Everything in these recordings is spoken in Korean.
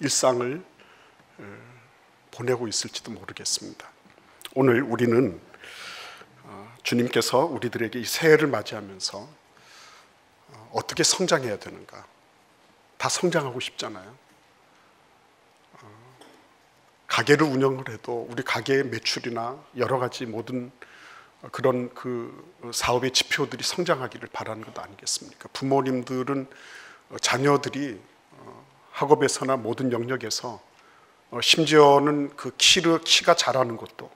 일상을 보내고 있을지도 모르겠습니다. 오늘 우리는 주님께서 우리들에게 이 새해를 맞이하면서 어떻게 성장해야 되는가, 다 성장하고 싶잖아요. 가게를 운영을 해도 우리 가게의 매출이나 여러 가지 모든 그런 그 사업의 지표들이 성장하기를 바라는 것 아니겠습니까? 부모님들은 자녀들이 학업에서나 모든 영역에서 심지어는 그 키가 자라는 것도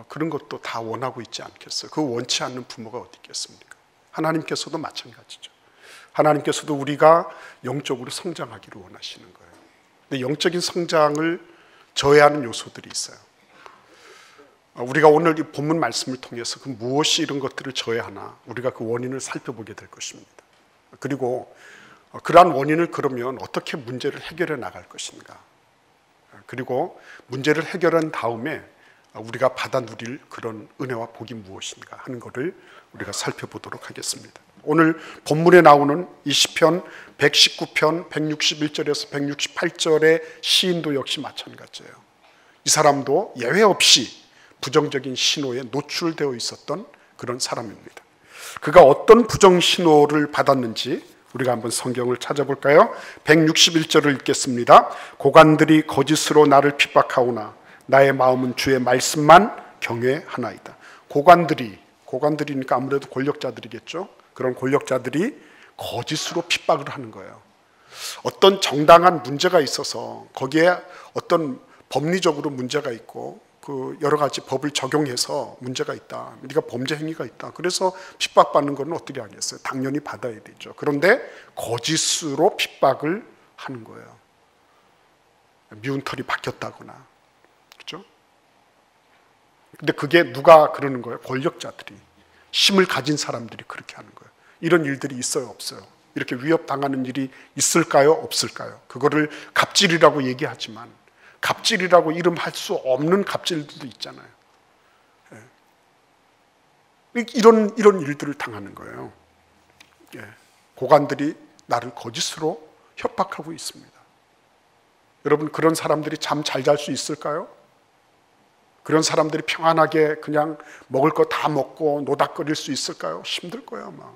그런 것도 다 원하고 있지 않겠어요? 그 원치 않는 부모가 어디 있겠습니까? 하나님께서도 마찬가지죠. 하나님께서도 우리가 영적으로 성장하기를 원하시는 거예요. 근데 영적인 성장을 저해하는 요소들이 있어요. 우리가 오늘 이 본문 말씀을 통해서 그 무엇이 이런 것들을 저해하나 우리가 그 원인을 살펴보게 될 것입니다. 그리고 그러한 원인을 그러면 어떻게 문제를 해결해 나갈 것인가, 그리고 문제를 해결한 다음에 우리가 받아 누릴 그런 은혜와 복이 무엇인가 하는 것을 우리가 살펴보도록 하겠습니다. 오늘 본문에 나오는 이 시편 119편 161절에서 168절의 시인도 역시 마찬가지예요. 이 사람도 예외 없이 부정적인 신호에 노출되어 있었던 그런 사람입니다. 그가 어떤 부정 신호를 받았는지 우리가 한번 성경을 찾아볼까요? 161절을 읽겠습니다. 고관들이 거짓으로 나를 핍박하오나 나의 마음은 주의 말씀만 경외하나이다. 고관들이니까 아무래도 권력자들이겠죠. 그런 권력자들이 거짓으로 핍박을 하는 거예요. 어떤 정당한 문제가 있어서 거기에 어떤 법리적으로 문제가 있고 그 여러 가지 법을 적용해서 문제가 있다, 네가 범죄 행위가 있다, 그래서 핍박받는 건 어떻게 하겠어요? 당연히 받아야 되죠. 그런데 거짓으로 핍박을 하는 거예요. 미운 털이 박혔다거나, 그렇죠? 근데 그게 누가 그러는 거예요? 권력자들이, 힘을 가진 사람들이 그렇게 하는 거예요. 이런 일들이 있어요, 없어요? 이렇게 위협당하는 일이 있을까요, 없을까요? 그거를 갑질이라고 얘기하지만 갑질이라고 이름할 수 없는 갑질들도 있잖아요. 이런 일들을 당하는 거예요. 고관들이 나를 거짓으로 협박하고 있습니다. 여러분, 그런 사람들이 잠 잘 잘 수 있을까요? 그런 사람들이 평안하게 그냥 먹을 거 다 먹고 노닥거릴 수 있을까요? 힘들 거예요, 아마.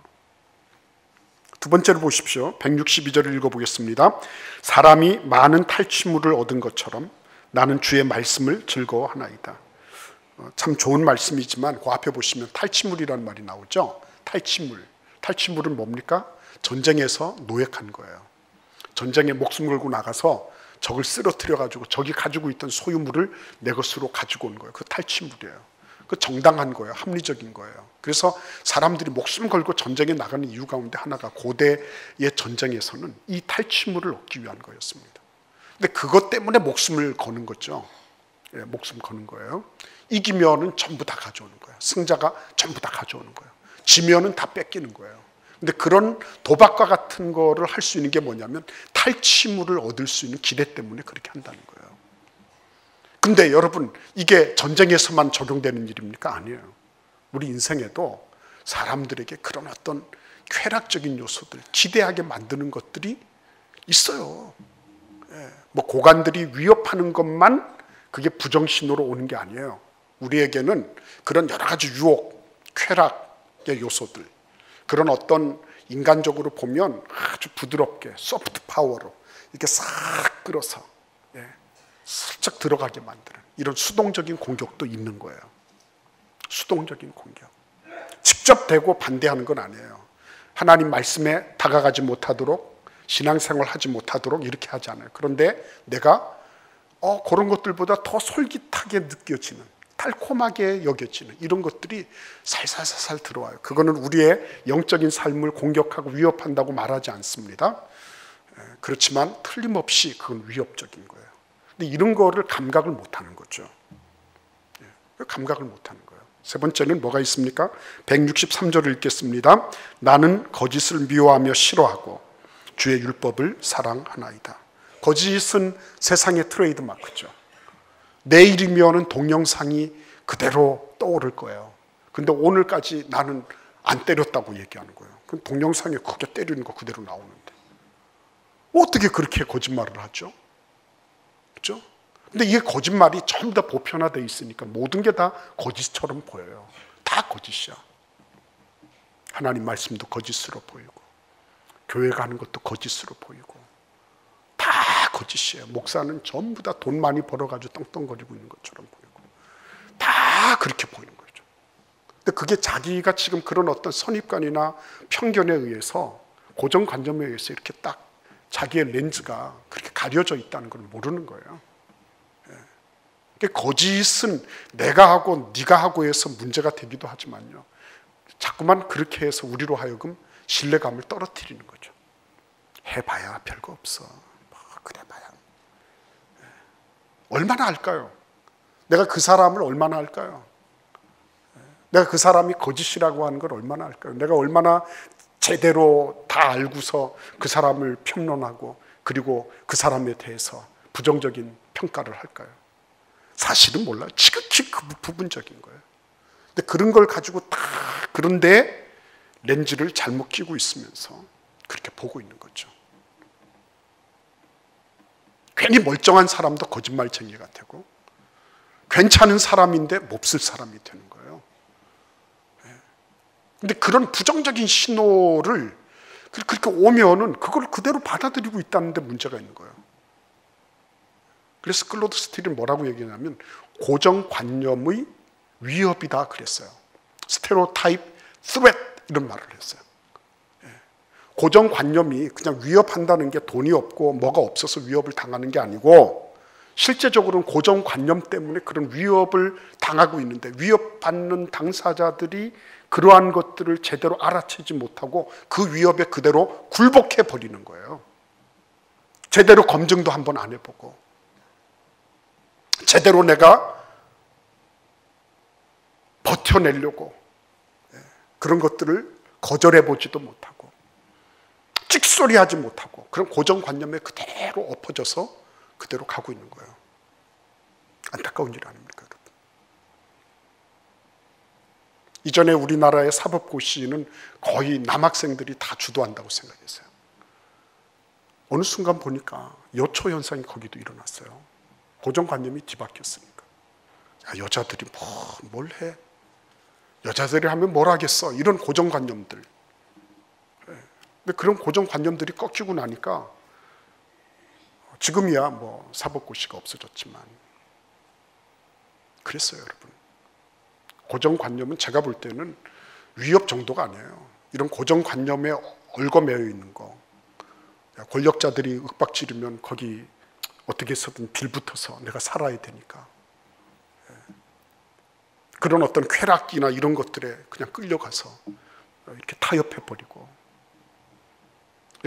두 번째로 보십시오. 162절을 읽어보겠습니다. 사람이 많은 탈취물을 얻은 것처럼 나는 주의 말씀을 즐거워하나이다. 참 좋은 말씀이지만 그 앞에 보시면 탈취물이라는 말이 나오죠. 탈취물은 뭡니까? 전쟁에서 노획한 거예요. 전쟁에 목숨 걸고 나가서 적을 쓰러뜨려 가지고 적이 가지고 있던 소유물을 내 것으로 가지고 온 거예요. 그 탈취물이에요. 그 정당한 거예요. 합리적인 거예요. 그래서 사람들이 목숨 걸고 전쟁에 나가는 이유 가운데 하나가 고대의 전쟁에서는 이 탈취물을 얻기 위한 거였습니다. 근데 그것 때문에 목숨을 거는 거죠. 목숨 거는 거예요. 이기면은 전부 다 가져오는 거예요. 승자가 전부 다 가져오는 거예요. 지면은 다 뺏기는 거예요. 근데 그런 도박과 같은 거를 할 수 있는 게 뭐냐면 탈취물을 얻을 수 있는 기대 때문에 그렇게 한다는 거예요. 근데 여러분, 이게 전쟁에서만 적용되는 일입니까? 아니에요. 우리 인생에도 사람들에게 그런 어떤 쾌락적인 요소들, 기대하게 만드는 것들이 있어요. 뭐 고관들이 위협하는 것만 그게 부정신호로 오는 게 아니에요. 우리에게는 그런 여러 가지 유혹, 쾌락의 요소들, 그런 어떤 인간적으로 보면 아주 부드럽게 소프트 파워로 이렇게 싹 끌어서 슬쩍 들어가게 만드는 이런 수동적인 공격도 있는 거예요. 수동적인 공격. 직접 대고 반대하는 건 아니에요. 하나님 말씀에 다가가지 못하도록, 신앙생활 하지 못하도록 이렇게 하지 않아요. 그런데 내가 그런 것들보다 더 솔깃하게 느껴지는, 달콤하게 여겨지는 이런 것들이 살살살살 들어와요. 그거는 우리의 영적인 삶을 공격하고 위협한다고 말하지 않습니다. 그렇지만 틀림없이 그건 위협적인 거예요. 근데 이런 거를 감각을 못하는 거죠. 감각을 못하는 거예요. 세 번째는 뭐가 있습니까? 163절을 읽겠습니다. 나는 거짓을 미워하며 싫어하고 주의 율법을 사랑하나이다. 거짓은 세상의 트레이드 마크죠. 내일이면은 동영상이 그대로 떠오를 거예요. 근데 오늘까지 나는 안 때렸다고 얘기하는 거예요. 그럼 동영상에 크게 때리는 거 그대로 나오는데 어떻게 그렇게 거짓말을 하죠? 그렇죠? 근데 이게 거짓말이 전부 다 보편화되어 있으니까 모든 게 다 거짓처럼 보여요. 다 거짓이야. 하나님 말씀도 거짓으로 보이고 교회 가는 것도 거짓으로 보이고 다 거짓이에요. 목사는 전부 다 돈 많이 벌어가지고 떵떵거리고 있는 것처럼 보이고 다 그렇게 보이는 거죠. 근데 그게 자기가 지금 그런 어떤 선입관이나 편견에 의해서 고정관념에 의해서 이렇게 딱 자기의 렌즈가 그렇게 가려져 있다는 걸 모르는 거예요. 거짓은 내가 하고 네가 하고 해서 문제가 되기도 하지만요, 자꾸만 그렇게 해서 우리로 하여금 신뢰감을 떨어뜨리는 거죠. 해봐야 별거 없어. 뭐 그래 봐야. 얼마나 알까요? 내가 그 사람을 얼마나 알까요? 내가 그 사람이 거짓이라고 하는 걸 얼마나 알까요? 내가 얼마나 제대로 다 알고서 그 사람을 평론하고 그리고 그 사람에 대해서 부정적인 평가를 할까요? 사실은 몰라요. 지극히 그 부분적인 거예요. 근데 그런 걸 가지고 다 그런데 렌즈를 잘못 끼고 있으면서 그렇게 보고 있는 거죠. 괜히 멀쩡한 사람도 거짓말쟁이가 되고 괜찮은 사람인데 몹쓸 사람이 되는 거예요. 근데 그런 부정적인 신호를 그렇게 오면은 그걸 그대로 받아들이고 있다는데 문제가 있는 거예요. 그래서 클로드 스틸은 뭐라고 얘기하냐면 고정관념의 위협이다 그랬어요. 스테레오타입 threat 이런 말을 했어요. 고정관념이 그냥 위협한다는 게 돈이 없고 뭐가 없어서 위협을 당하는 게 아니고 실제적으로는 고정관념 때문에 그런 위협을 당하고 있는데 위협받는 당사자들이 그러한 것들을 제대로 알아채지 못하고 그 위협에 그대로 굴복해 버리는 거예요. 제대로 검증도 한번 안 해보고 제대로 내가 버텨내려고 그런 것들을 거절해보지도 못하고 찍소리하지 못하고 그런 고정관념에 그대로 엎어져서 그대로 가고 있는 거예요. 안타까운 일 아닙니까, 여러분? 이전에 우리나라의 사법고시는 거의 남학생들이 다 주도한다고 생각했어요. 어느 순간 보니까 여초 현상이 거기도 일어났어요. 고정관념이 뒤바뀌었으니까. 야, 여자들이 뭘 해? 여자들이 하면 뭘 하겠어? 이런 고정관념들. 근데 그런 고정관념들이 꺾이고 나니까 지금이야 뭐 사법고시가 없어졌지만 그랬어요, 여러분. 고정관념은 제가 볼 때는 위협 정도가 아니에요. 이런 고정관념에 얽어매여 있는 거. 권력자들이 윽박지르면 거기 어떻게 해서든 빌붙어서 내가 살아야 되니까. 그런 어떤 쾌락이나 이런 것들에 그냥 끌려가서 이렇게 타협해버리고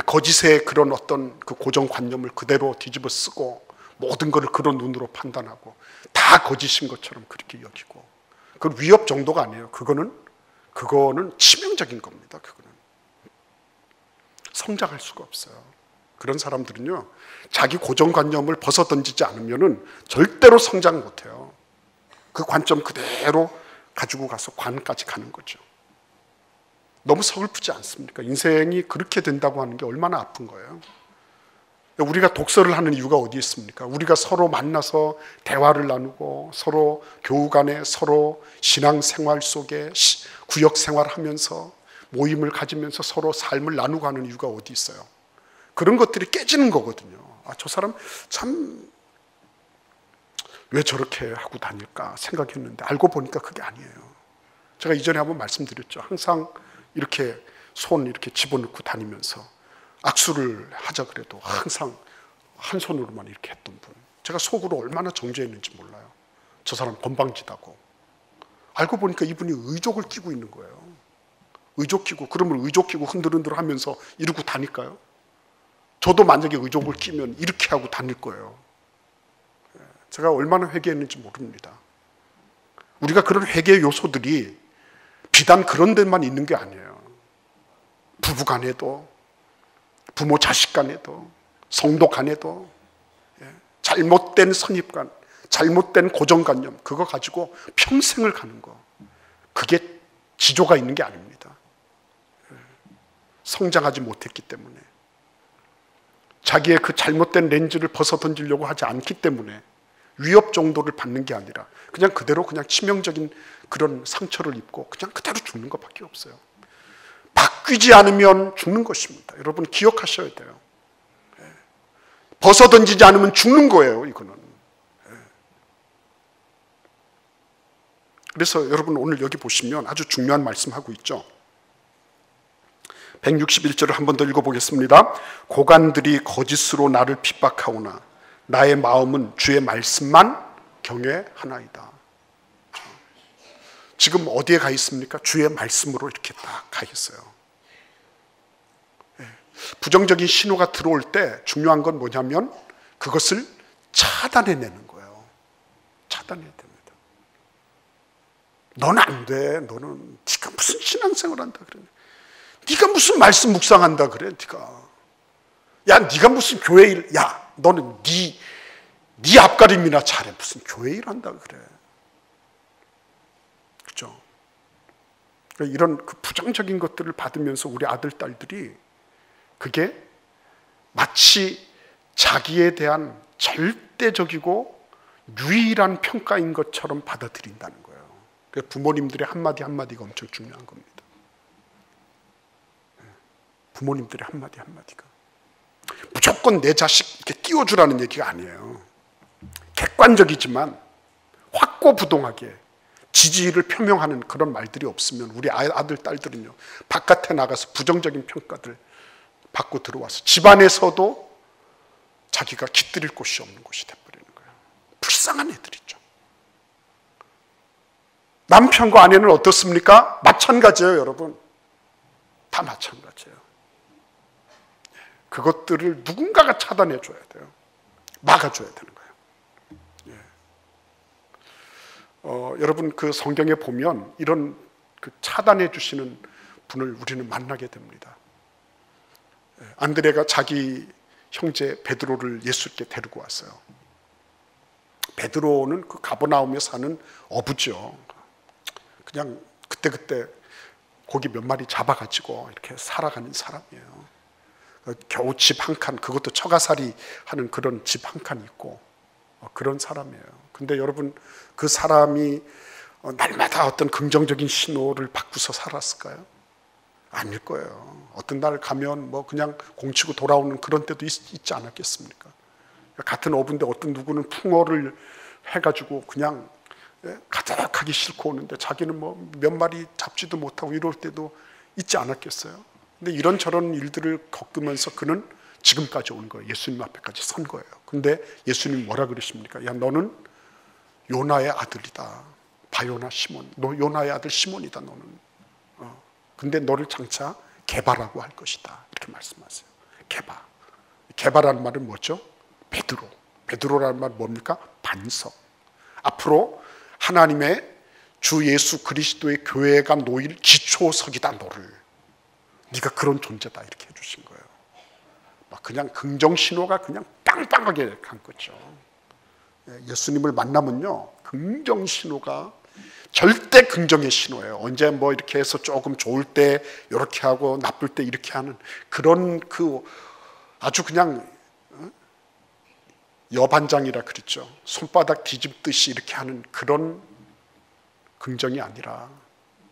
거짓의 그런 어떤 그 고정관념을 그대로 뒤집어 쓰고 모든 것을 그런 눈으로 판단하고 다 거짓인 것처럼 그렇게 여기고 그 위협 정도가 아니에요. 그거는 치명적인 겁니다. 그거는 성장할 수가 없어요. 그런 사람들은요, 자기 고정관념을 벗어던지지 않으면은 절대로 성장 못해요. 그 관점 그대로 가지고 가서 관까지 가는 거죠. 너무 서글프지 않습니까? 인생이 그렇게 된다고 하는 게 얼마나 아픈 거예요. 우리가 독서를 하는 이유가 어디 있습니까? 우리가 서로 만나서 대화를 나누고 서로 교우 간에 서로 신앙생활 속에 구역생활을 하면서 모임을 가지면서 서로 삶을 나누고 하는 이유가 어디 있어요? 그런 것들이 깨지는 거거든요. 아, 저 사람 참 왜 저렇게 하고 다닐까 생각했는데 알고 보니까 그게 아니에요. 제가 이전에 한번 말씀드렸죠. 항상 이렇게 손 이렇게 집어넣고 다니면서 악수를 하자 그래도 항상 한 손으로만 이렇게 했던 분. 제가 속으로 얼마나 정죄했는지 몰라요. 저 사람 건방지다고. 알고 보니까 이분이 의족을 끼고 있는 거예요. 의족 끼고, 그러면 의족 끼고 흔들흔들 하면서 이러고 다닐까요? 저도 만약에 의족을 끼면 이렇게 하고 다닐 거예요. 제가 얼마나 회개했는지 모릅니다. 우리가 그런 회개의 요소들이 비단 그런 데만 있는 게 아니에요. 부부 간에도, 부모 자식 간에도, 성도 간에도 잘못된 선입관, 잘못된 고정관념 그거 가지고 평생을 가는 거, 그게 지조가 있는 게 아닙니다. 성장하지 못했기 때문에. 자기의 그 잘못된 렌즈를 벗어 던지려고 하지 않기 때문에 위협 정도를 받는 게 아니라 그냥 그대로 그냥 치명적인 그런 상처를 입고 그냥 그대로 죽는 것밖에 없어요. 바뀌지 않으면 죽는 것입니다. 여러분 기억하셔야 돼요. 벗어 던지지 않으면 죽는 거예요, 이거는. 그래서 여러분 오늘 여기 보시면 아주 중요한 말씀하고 있죠. 161절을 한 번 더 읽어보겠습니다. 고관들이 거짓으로 나를 핍박하오나 나의 마음은 주의 말씀만 경외하나이다. 지금 어디에 가 있습니까? 주의 말씀으로 이렇게 딱 가 있어요. 부정적인 신호가 들어올 때 중요한 건 뭐냐면 그것을 차단해내는 거예요. 차단해야 됩니다. 너는 안 돼. 너는 네가 무슨 신앙생활 한다 그래. 네가 무슨 말씀 묵상한다 그래. 네가 무슨 교회 일. 야 너는 네 앞가림이나 잘해. 무슨 교회 일 한다 그래. 그렇죠? 이런 그 부정적인 것들을 받으면서 우리 아들 딸들이 그게 마치 자기에 대한 절대적이고 유일한 평가인 것처럼 받아들인다는 거예요. 부모님들의 한마디 한마디가 엄청 중요한 겁니다. 부모님들의 한마디 한마디가 무조건 내 자식 이렇게 띄워주라는 얘기가 아니에요. 객관적이지만 확고부동하게 지지를 표명하는 그런 말들이 없으면 우리 아들 딸들은요 바깥에 나가서 부정적인 평가들 받고 들어와서 집안에서도 자기가 깃들일 곳이 없는 곳이 돼버리는 거예요. 불쌍한 애들이죠. 남편과 아내는 어떻습니까? 마찬가지예요, 여러분. 다 마찬가지예요. 그것들을 누군가가 차단해 줘야 돼요. 막아줘야 되는 거예요. 여러분 그 성경에 보면 이런 그 차단해 주시는 분을 우리는 만나게 됩니다. 안드레가 자기 형제 베드로를 예수께 데리고 왔어요. 베드로는 그 가버나움에 사는 어부죠. 그냥 그때그때 고기 몇 마리 잡아가지고 이렇게 살아가는 사람이에요. 겨우 집 한 칸, 그것도 처가살이 하는 그런 집 한 칸 있고 그런 사람이에요. 근데 여러분 그 사람이 날마다 어떤 긍정적인 신호를 받고서 살았을까요? 아닐 거예요. 어떤 날 가면 뭐 그냥 공치고 돌아오는 그런 때도 있지 않았겠습니까? 같은 어부인데 어떤 누구는 풍어를 해가지고 그냥 가득하기 싫고 오는데 자기는 뭐 몇 마리 잡지도 못하고 이럴 때도 있지 않았겠어요? 근데 이런저런 일들을 겪으면서 그는 지금까지 온 거예요. 예수님 앞에까지 선 거예요. 근데 예수님 뭐라 그러십니까? 야 너는 요나의 아들이다. 바요나 시몬. 너 요나의 아들 시몬이다 너는. 근데 너를 장차 게바라고 할 것이다. 이렇게 말씀하세요. 게바. 게바라는 말은 뭐죠? 베드로. 베드로라는 말은 뭡니까? 반석. 앞으로 하나님의 주 예수 그리스도의 교회가 놓일 기초석이다 너를. 네가 그런 존재다 이렇게 해주신 거예요. 막 그냥 긍정 신호가 그냥 빵빵하게 간 거죠. 예수님을 만나면요 긍정 신호가 절대 긍정의 신호예요. 언제 뭐 이렇게 해서 조금 좋을 때 이렇게 하고 나쁠 때 이렇게 하는 그런 그 아주 그냥 여반장이라 그랬죠. 손바닥 뒤집듯이 이렇게 하는 그런 긍정이 아니라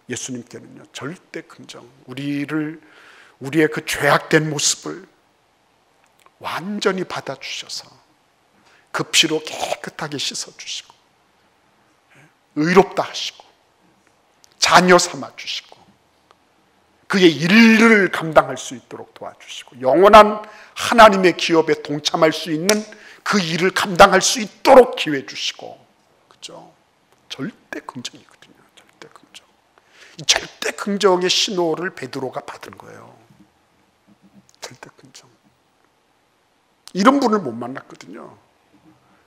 예수님께는요 절대 긍정. 우리의 그 죄악된 모습을 완전히 받아주셔서 그 피로 깨끗하게 씻어주시고 의롭다 하시고 자녀 삼아주시고 그의 일을 감당할 수 있도록 도와주시고 영원한 하나님의 기업에 동참할 수 있는 그 일을 감당할 수 있도록 기회 주시고 그죠? 절대 긍정이거든요. 절대 긍정. 이 절대 긍정의 신호를 베드로가 받은 거예요. 절대 긍정. 이런 분을 못 만났거든요.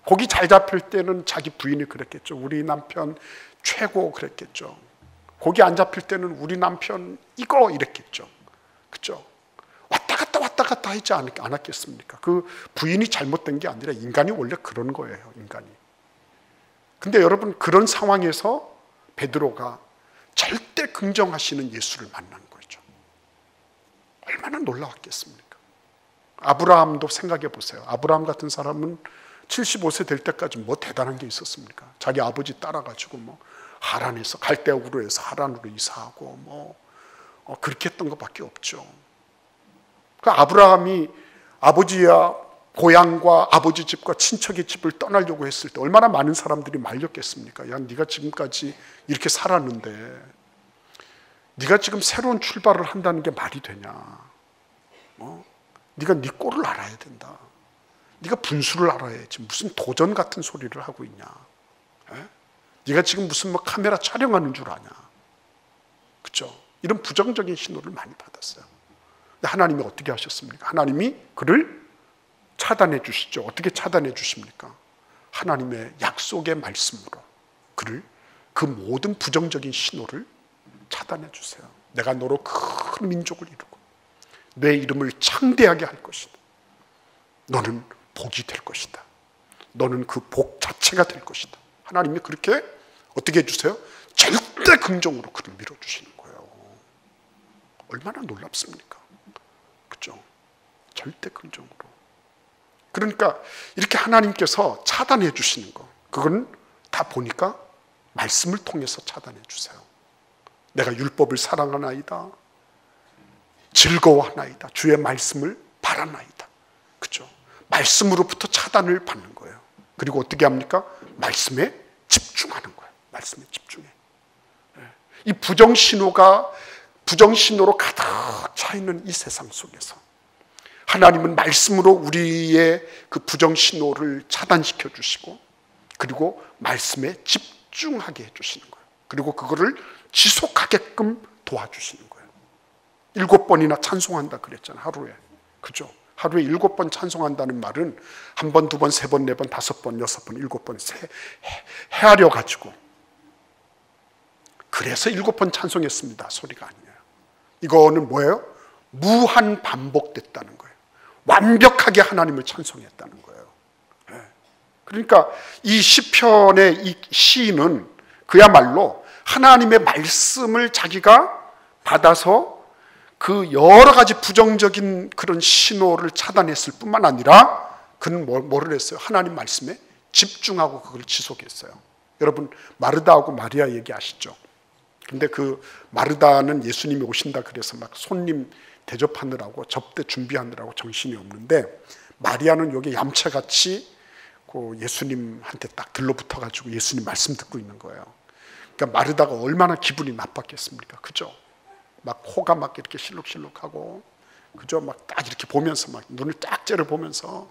고기 잘 잡힐 때는 자기 부인이 그랬겠죠. 우리 남편 최고 그랬겠죠. 고기 안 잡힐 때는 우리 남편 이거 이랬겠죠. 그죠? 왔다 갔다 하지 않았겠습니까? 그 부인이 잘못된 게 아니라 인간이 원래 그런 거예요. 인간이. 근데 여러분 그런 상황에서 베드로가 절대 긍정하시는 예수를 만난 거죠. 얼마나 놀라웠겠습니까? 아브라함도 생각해 보세요. 아브라함 같은 사람은 75세 될 때까지 뭐 대단한 게 있었습니까? 자기 아버지 따라가지고 뭐 하란에서 갈대아 우르에서 하란으로 이사하고 뭐 그렇게 했던 것밖에 없죠. 그 아브라함이 아버지야 고향과 아버지 집과 친척의 집을 떠나려고 했을 때 얼마나 많은 사람들이 말렸겠습니까? 야, 네가 지금까지 이렇게 살았는데 네가 지금 새로운 출발을 한다는 게 말이 되냐? 네가 네 꼴을 알아야 된다. 네가 분수를 알아야지. 무슨 도전 같은 소리를 하고 있냐? 에? 네가 지금 무슨 뭐 카메라 촬영하는 줄 아냐? 그렇죠? 이런 부정적인 신호를 많이 받았어요. 근데 하나님이 어떻게 하셨습니까? 하나님이 그를 차단해 주시죠. 어떻게 차단해 주십니까? 하나님의 약속의 말씀으로 그를 그 모든 부정적인 신호를 차단해 주세요. 내가 너로 큰 민족을 이루고 내 이름을 창대하게 할 것이다. 너는 복이 될 것이다. 너는 그 복 자체가 될 것이다. 하나님이 그렇게 어떻게 해주세요? 절대 긍정으로 그를 밀어주시는 거예요. 얼마나 놀랍습니까? 그렇죠? 절대 긍정으로. 그러니까 이렇게 하나님께서 차단해 주시는 거, 그건 다 보니까 말씀을 통해서 차단해 주세요. 내가 율법을 사랑하나이다, 즐거워하나이다, 주의 말씀을 바라나이다. 그렇죠? 말씀으로부터 차단을 받는 거예요. 그리고 어떻게 합니까? 말씀에 집중하는 거예요. 말씀에 집중해. 이 부정신호로 가득 차 있는 이 세상 속에서 하나님은 말씀으로 우리의 그 부정신호를 차단시켜 주시고 그리고 말씀에 집중하게 해주시는 거예요. 그리고 그거를 지속하게끔 도와주시는 거예요. 7번이나 찬송한다 그랬잖아요. 하루에. 그죠? 하루에 7번 찬송한다는 말은 1번, 2번, 3번, 4번, 5번, 6번, 7번 헤아려 가지고 그래서 7번 찬송했습니다 소리가 아니에요. 이거는 뭐예요? 무한 반복됐다는 거예요. 완벽하게 하나님을 찬송했다는 거예요. 그러니까 이 시편의 이 시인은 그야말로 하나님의 말씀을 자기가 받아서 그 여러 가지 부정적인 그런 신호를 차단했을 뿐만 아니라 그는 뭐를 했어요? 하나님 말씀에 집중하고 그걸 지속했어요. 여러분 마르다하고 마리아 얘기하시죠? 근데 그 마르다는 예수님이 오신다 그래서 막 손님 대접하느라고 접대 준비하느라고 정신이 없는데 마리아는 여기 얌체같이 그 예수님한테 딱 들러붙어가지고 예수님 말씀 듣고 있는 거예요. 그러니까 마르다가 얼마나 기분이 나빴겠습니까? 그죠? 막 코가 막 이렇게 실룩실룩하고 그죠? 막 딱 이렇게 보면서 막 눈을 딱 째려보면서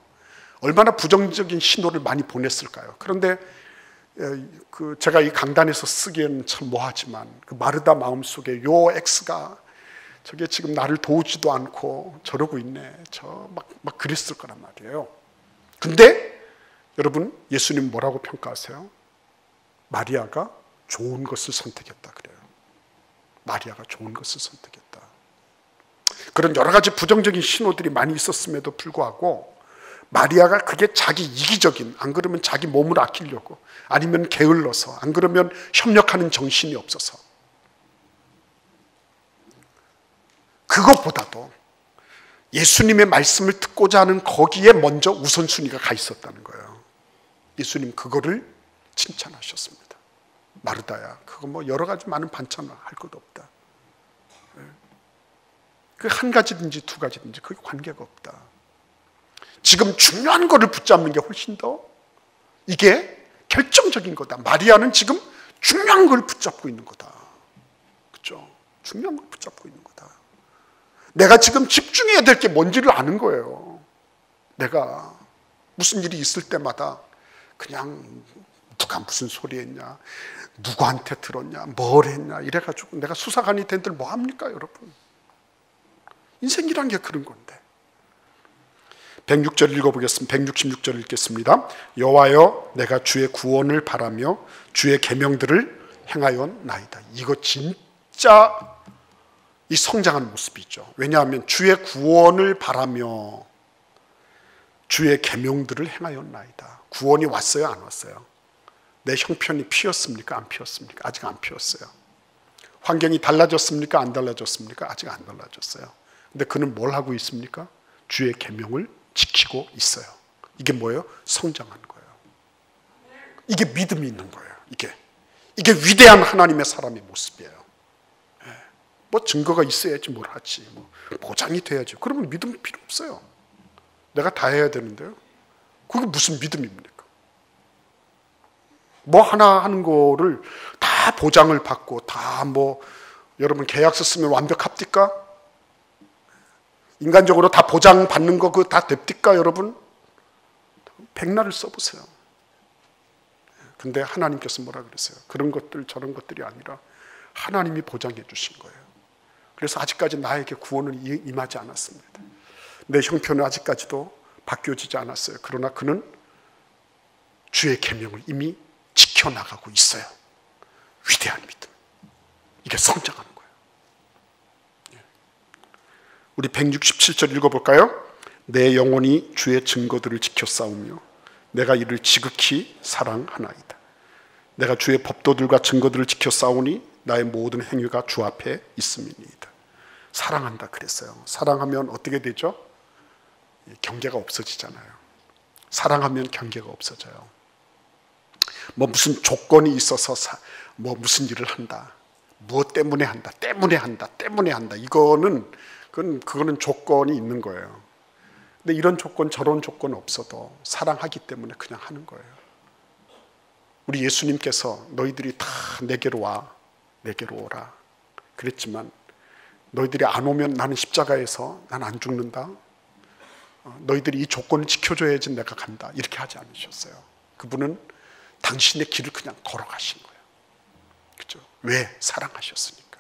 얼마나 부정적인 신호를 많이 보냈을까요? 그런데 그 제가 이 강단에서 쓰기에는 참 뭐하지만 그 마르다 마음속에 요 X가 저게 지금 나를 도우지도 않고 저러고 있네. 저 막 그랬을 거란 말이에요. 근데 여러분 예수님 뭐라고 평가하세요? 마리아가 좋은 것을 선택했다 그래요. 마리아가 좋은 것을 선택했다. 그런 여러 가지 부정적인 신호들이 많이 있었음에도 불구하고 마리아가 그게 자기 이기적인, 안 그러면 자기 몸을 아끼려고, 아니면 게을러서, 안 그러면 협력하는 정신이 없어서 그것보다도 예수님의 말씀을 듣고자 하는 거기에 먼저 우선순위가 가 있었다는 거예요. 예수님 그거를 칭찬하셨습니다. 마르다야, 그거 뭐 여러 가지 많은 반찬을 할 것도 없다. 그 한 가지든지 두 가지든지 그게 관계가 없다. 지금 중요한 거를 붙잡는 게 훨씬 더 이게 결정적인 거다. 마리아는 지금 중요한 걸 붙잡고 있는 거다. 그렇죠? 중요한 걸 붙잡고 있는 거다. 내가 지금 집중해야 될 게 뭔지를 아는 거예요. 내가 무슨 일이 있을 때마다 그냥 누가 무슨 소리 했냐, 누구한테 들었냐, 뭘 했냐 이래가지고 내가 수사관이 된들 뭐 합니까 여러분? 인생이란 게 그런 건데. 106절 읽어보겠습니다. 166절 읽겠습니다. 여호와여 내가 주의 구원을 바라며 주의 계명들을 행하였나이다. 이거 진짜 이 성장하는 모습이죠. 왜냐하면 주의 구원을 바라며 주의 계명들을 행하였나이다. 구원이 왔어요, 안 왔어요? 내 형편이 피었습니까, 안 피었습니까? 아직 안 피었어요. 환경이 달라졌습니까, 안 달라졌습니까? 아직 안 달라졌어요. 근데 그는 뭘 하고 있습니까? 주의 계명을 지키고 있어요. 이게 뭐예요? 성장하는 거예요. 이게 믿음이 있는 거예요. 이게 위대한 하나님의 사람의 모습이에요. 뭐 증거가 있어야지 뭘 하지, 뭐 보장이 돼야지. 그러면 믿음 필요 없어요. 내가 다 해야 되는데요. 그게 무슨 믿음입니까? 뭐 하나 하는 거를 다 보장을 받고 다 뭐 여러분 계약서 쓰면 완벽합니까? 인간적으로 다 보장받는 거 그거 다 됩니까 여러분? 백날을 써보세요. 근데 하나님께서 뭐라 그랬어요? 그런 것들 저런 것들이 아니라 하나님이 보장해 주신 거예요. 그래서 아직까지 나에게 구원은 임하지 않았습니다. 내 형편은 아직까지도 바뀌어지지 않았어요. 그러나 그는 주의 계명을 이미 지켜나가고 있어요. 위대한 믿음. 이게 성장하는 거예요. 우리 167절 읽어볼까요? 내 영혼이 주의 증거들을 지켜 싸우며 내가 이를 지극히 사랑하나이다. 내가 주의 법도들과 증거들을 지켜 싸우니 나의 모든 행위가 주 앞에 있음이니이다. 사랑한다 그랬어요. 사랑하면 어떻게 되죠? 경계가 없어지잖아요. 사랑하면 경계가 없어져요. 뭐 무슨 조건이 있어서 뭐 무슨 일을 한다, 무엇 때문에 한다, 때문에 한다. 그거는 조건이 있는 거예요. 근데 이런 조건 저런 조건 없어도 사랑하기 때문에 그냥 하는 거예요. 우리 예수님께서 너희들이 다 내게로 와, 내게로 오라 그랬지만 너희들이 안 오면 나는 십자가에서 난 안 죽는다. 너희들이 이 조건을 지켜줘야지 내가 간다. 이렇게 하지 않으셨어요. 그분은 당신의 길을 그냥 걸어가신 거예요. 그렇죠? 왜? 사랑하셨으니까.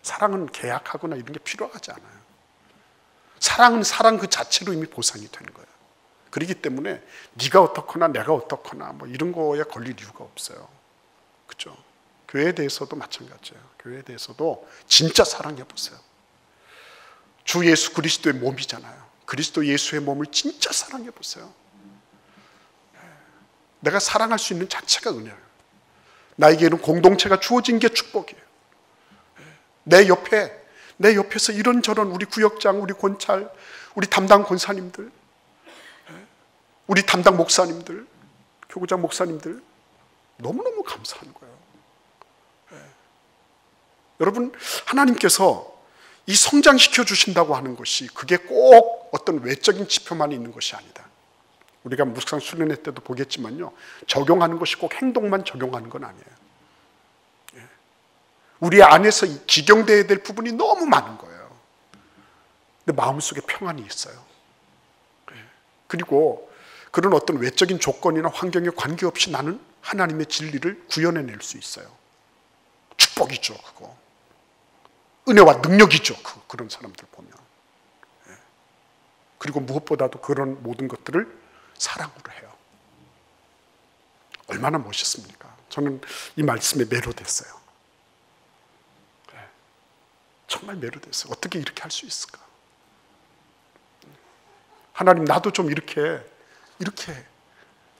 사랑은 계약하거나 이런 게 필요하지 않아요. 사랑은 사랑 그 자체로 이미 보상이 되는 거예요. 그렇기 때문에 네가 어떻거나 내가 어떻거나 뭐 이런 거에 걸릴 이유가 없어요. 그렇죠? 교회에 대해서도 마찬가지예요. 교회에 대해서도 진짜 사랑해 보세요. 주 예수 그리스도의 몸이잖아요. 그리스도 예수의 몸을 진짜 사랑해 보세요. 내가 사랑할 수 있는 자체가 은혜예요. 나에게는 공동체가 주어진 게 축복이에요. 내 옆에서 이런저런 우리 구역장, 우리 권찰, 우리 담당 권사님들, 우리 담당 목사님들, 교구장 목사님들 너무너무 감사한 거예요. 여러분, 하나님께서 이 성장시켜 주신다고 하는 것이 그게 꼭 어떤 외적인 지표만 있는 것이 아니다. 우리가 묵상 수련회 때도 보겠지만요, 적용하는 것이 꼭 행동만 적용하는 건 아니에요. 우리 안에서 기경돼야 될 부분이 너무 많은 거예요. 근데 마음속에 평안이 있어요. 그리고 그런 어떤 외적인 조건이나 환경에 관계없이 나는 하나님의 진리를 구현해낼 수 있어요. 축복이죠, 그거. 은혜와 능력이죠, 그런 사람들 보면. 그리고 무엇보다도 그런 모든 것들을 사랑으로 해요. 얼마나 멋있습니까? 저는 이 말씀에 매료됐어요. 정말 매료됐어요. 어떻게 이렇게 할 수 있을까? 하나님, 나도 좀 이렇게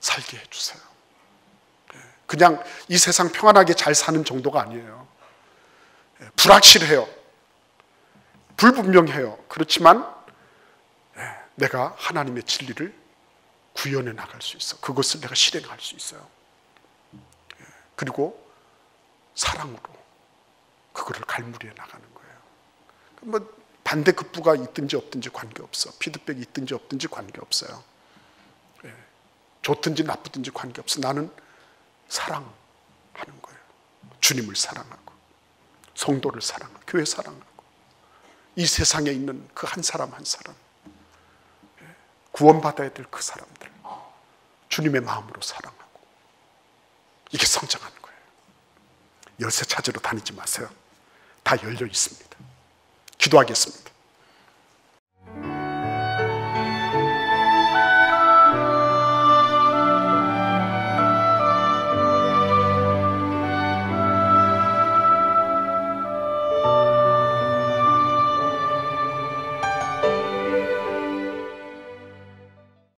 살게 해주세요. 그냥 이 세상 평안하게 잘 사는 정도가 아니에요. 불확실해요. 불분명해요. 그렇지만 내가 하나님의 진리를 구현해 나갈 수 있어. 그것을 내가 실행할 수 있어요. 그리고 사랑으로 그거를 갈무리해 나가는 거예요. 뭐 반대급부가 있든지 없든지 관계없어. 피드백이 있든지 없든지 관계없어요. 좋든지 나쁘든지 관계없어. 나는 사랑하는 거예요. 주님을 사랑하고 성도를 사랑하고 교회 사랑하고 이 세상에 있는 그 한 사람 한 사람, 구원받아야 될 그 사람들 주님의 마음으로 사랑하고, 이게 성장하는 거예요. 열쇠 찾으러 다니지 마세요. 다 열려 있습니다. 기도하겠습니다.